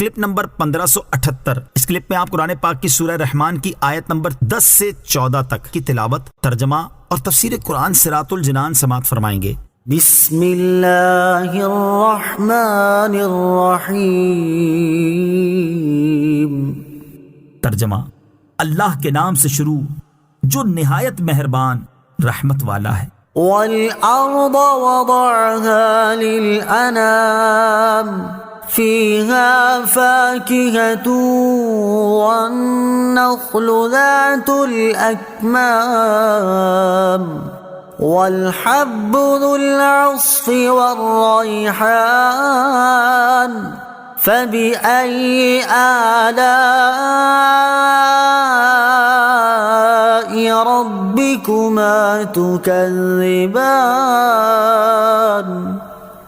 Clip number 1578۔ اس clip میں آپ قرآن پاک کی سورہ رحمان کی آیت نمبر 10 سے 14 تک کی تلاوت، ترجمہ اور تفسیر قرآن صراط الجنان سماعت فرمائیں گے۔ بسم اللہ الرحمن الرحیم۔ ترجمہ، اللہ کے نام سے شروع جو نہایت مہربان رحمت والا ہے۔ والارض وضعها للانام فيها فاكهة والنخل ذات الأكمام والحب ذو العصف والريحان فبأي آلاء ربكما تكذبان۔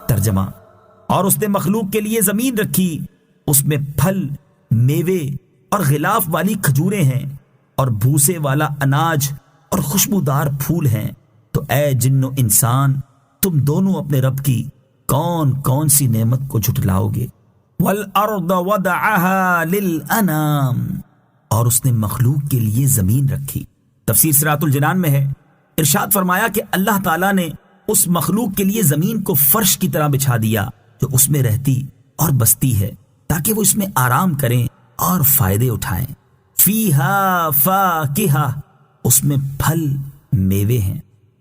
ترجمہ، اور اس نے مخلوق کے لیے زمین رکھی، اس میں پھل، میوے اور غلاف والی کھجوریں ہیں، اور بھوسے والا اناج اور خوشبودار پھول ہیں۔ تو اے جن و انسان، تم دونوں اپنے رب کی کون کون سی نعمت کو جھٹلاؤ گے؟ وَالْأَرْضَ وَضَعَهَا لِلْأَنَامِ، اور اس نے مخلوق کے لیے زمین رکھی۔ تفسیر صراط الجنان میں ہے، ارشاد فرمایا کہ اللہ تعالیٰ نے اس مخلوق کے لیے زمین کو فرش کی طرح بچھا دیا جو اس میں رہتی اور بستی ہے، تاکہ وہ اس میں آرام کریں اور فائدے اٹھائیں۔ فیہا فاکہہ، اس میں پھل میوے ہیں۔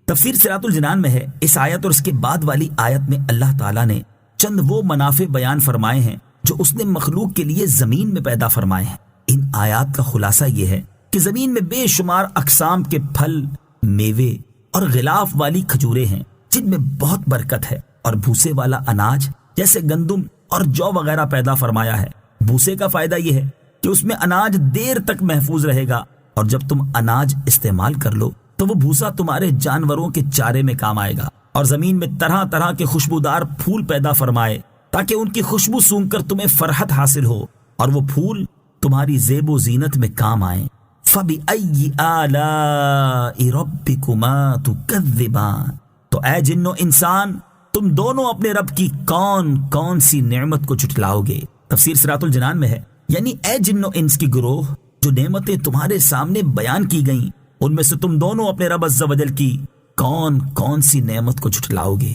تفسیر صراط الجنان میں ہے، اس آیت اور اس کے بعد والی آیت میں اللہ تعالیٰ نے چند وہ منافع بیان فرمائے ہیں جو اس نے مخلوق کے لیے زمین میں پیدا فرمائے ہیں۔ ان آیات کا خلاصہ یہ ہے کہ زمین میں بے شمار اقسام کے پھل، میوے اور غلاف والی کھجوریں ہیں جن میں بہت برکت ہے، اور بھوسے والا اناج جیسے گندم اور جو وغیرہ پیدا فرمایا ہے۔ بھوسے کا فائدہ یہ ہے کہ اس میں اناج دیر تک محفوظ رہے گا، اور جب تم اناج استعمال کر لو تو وہ بھوسا تمہارے جانوروں کے چارے میں کام آئے گا۔ اور زمین میں طرح طرح کے خوشبودار پھول پیدا فرمائے تاکہ ان کی خوشبو سونگھ کر تمہیں فرحت حاصل ہو، اور وہ پھول تمہاری زیب و زینت میں کام آئیں۔ فَبِأَيِّ آلَاءِ رَبِّكُمَا تُكَذِّبَانِ، تو اے جن و انسان، تم دونوں اپنے رب کی کون کون سی نعمت کو جھٹلاؤ گے؟ تفسیر صراط الجنان میں ہے، یعنی اے جن و انس کی گروہ، جو نعمتیں تمہارے سامنے بیان کی گئیں ان میں سے تم دونوں اپنے رب عز و جل کی کون کون سی نعمت کو جھٹلاؤ گے؟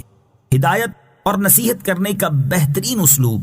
ہدایت اور نصیحت کرنے کا بہترین اسلوب۔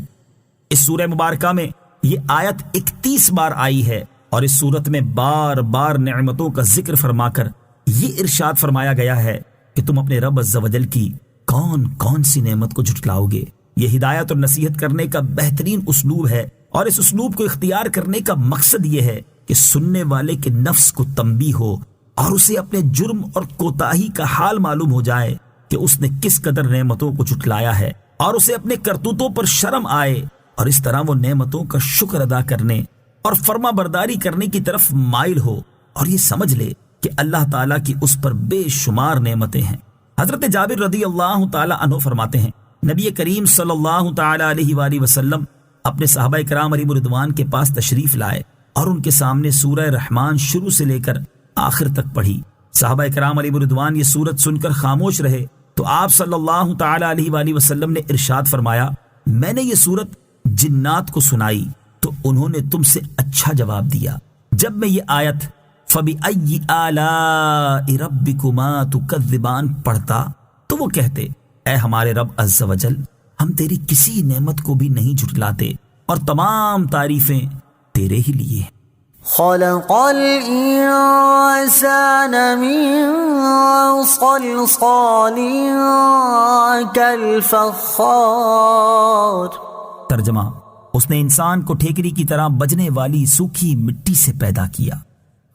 اس سورہ مبارکہ میں یہ آیت 31 بار آئی ہے، اور اس صورت میں بار بار نعمتوں کا ذکر فرما کر یہ ارشاد فرمایا گیا ہے کہ تم اپنے رب عز و جل کی کون کون سی نعمت کو جھٹلاؤ گے۔ یہ ہدایت اور نصیحت کرنے کا بہترین اسلوب ہے، اور اس اسلوب کو اختیار کرنے کا مقصد یہ ہے کہ سننے والے کے نفس کو تنبیہ ہو اور اسے اپنے جرم اور کوتاہی کا حال معلوم ہو جائے کہ اس نے کس قدر نعمتوں کو جھٹلایا ہے، اور اسے اپنے کرتوتوں پر شرم آئے، اور اس طرح وہ نعمتوں کا شکر ادا کرنے اور فرما برداری کرنے کی طرف مائل ہو، اور یہ سمجھ لے کہ اللہ تعالیٰ کی اس پر بے شمار نعمتیں ہیں۔ حضرت جابر رضی اللہ تعالی عنہ فرماتے ہیں، نبی کریم صلی اللہ تعالی علیہ وآلہ وسلم اپنے صحابہ کرام علیہ رضوان کے پاس تشریف لائے اور ان کے سامنے سورہ رحمان شروع سے لے کر آخر تک پڑھی۔ صحابہ کرام علیہ رضوان یہ سورت سن کر خاموش رہے تو آپ صلی اللہ تعالی علیہ وآلہ وسلم نے ارشاد فرمایا، میں نے یہ سورت جنات کو سنائی تو انہوں نے تم سے اچھا جواب دیا۔ جب میں یہ آیت فَبِأَيِّ آلَاءِ رَبِّكُمَا تُكَذِّبَانِ پڑھتا تو وہ کہتے، اے ہمارے رب عز و جل، ہم تیری کسی نعمت کو بھی نہیں جھٹلاتے، اور تمام تعریفیں تیرے ہی لیے ہیں۔ خلق الانسان من صلصال كالفخار۔ ترجمہ، اس نے انسان کو ٹھیکری کی طرح بجنے والی سوکھی مٹی سے پیدا کیا۔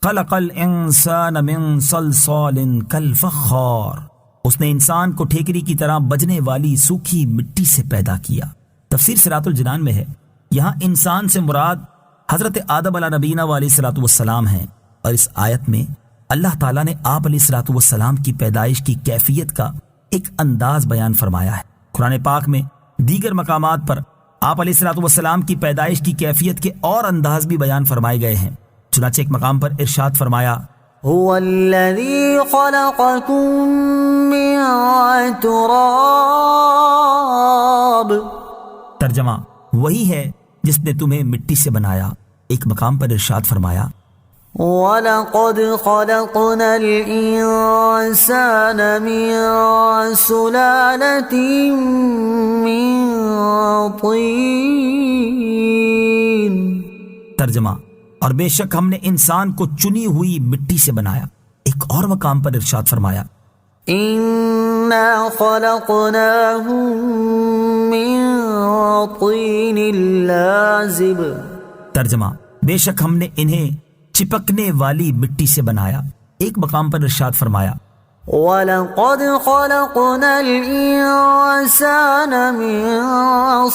خلق الانسان من صلصال كالفخار، اس نے انسان کو ٹھیکری کی طرح بجنے والی سوکھی مٹی سے پیدا کیا۔ تفسیر صراط الجنان میں ہے، یہاں انسان سے مراد حضرت آدم علیہ نبینا علیہ الصلوۃ والسلام ہیں، اور اس آیت میں اللہ تعالیٰ نے آپ علیہ الصلوۃ والسلام کی پیدائش کی کیفیت کا ایک انداز بیان فرمایا ہے۔ قرآن پاک میں دیگر مقامات پر آپ علیہ الصلوۃ والسلام کی پیدائش کی کیفیت کے اور انداز بھی بیان فرمائے گئے ہیں۔ چنانچہ ایک مقام پر ارشاد فرمایا، هو الذي خلقكم من تراب۔ ترجمہ، وہی ہے جس نے تمہیں مٹی سے بنایا۔ ایک مقام پر ارشاد فرمایا وَلَقَدْ خَلَقْنَا الْإِنسَانَ مِنْ سُلَالَةٍ مِنْ طِينٍ۔ ترجمہ، اور بے شک ہم نے انسان کو چنی ہوئی مٹی سے بنایا۔ ایک اور مقام پر ارشاد فرمایا إِنَّا خَلَقْنَاهُمْ مِنْ طِينٍ لَازِبٍ۔ ترجمہ، بے شک ہم نے انہیں چپکنے والی مٹی سے بنایا۔ ایک مقام پر ارشاد فرمایا وَلَقَدْ خَلَقْنَا الْإِنسَانَ مِنْ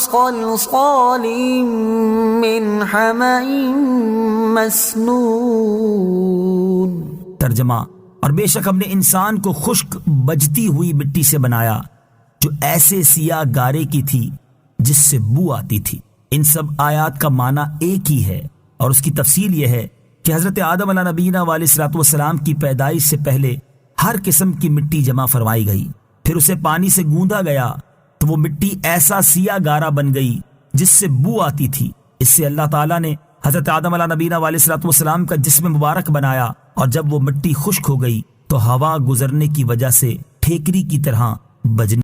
صَلْصَالٍ مِنْ حَمَإٍ مَسْنُونٍ۔ ترجمہ، اور بے شک ہم نے انسان کو خشک بجتی ہوئی مٹی سے بنایا جو ایسے سیاہ گارے کی تھی جس سے بو آتی تھی۔ ان سب آیات کا معنی ایک ہی ہے، اور اس کی تفصیل یہ ہے کہ حضرت آدم علیہ نبینا علیہ الصلوۃ والسلام کی پیدائش سے پہلے ہر قسم کی مٹی جمع فرمائی گئی، پھر اسے پانی سے گوندا گیا تو وہ مٹی ایسا سیاہ گارا بن گئی جس سے بو آتی تھی۔ اس سے اللہ تعالیٰ نے حضرت آدم علیہ نبینا علیہ الصلوۃ والسلام کا جسم مبارک بنایا، اور جب وہ مٹی خشک ہو گئی تو ہوا گزرنے کی وجہ سے ٹھیکری کی طرح بجنے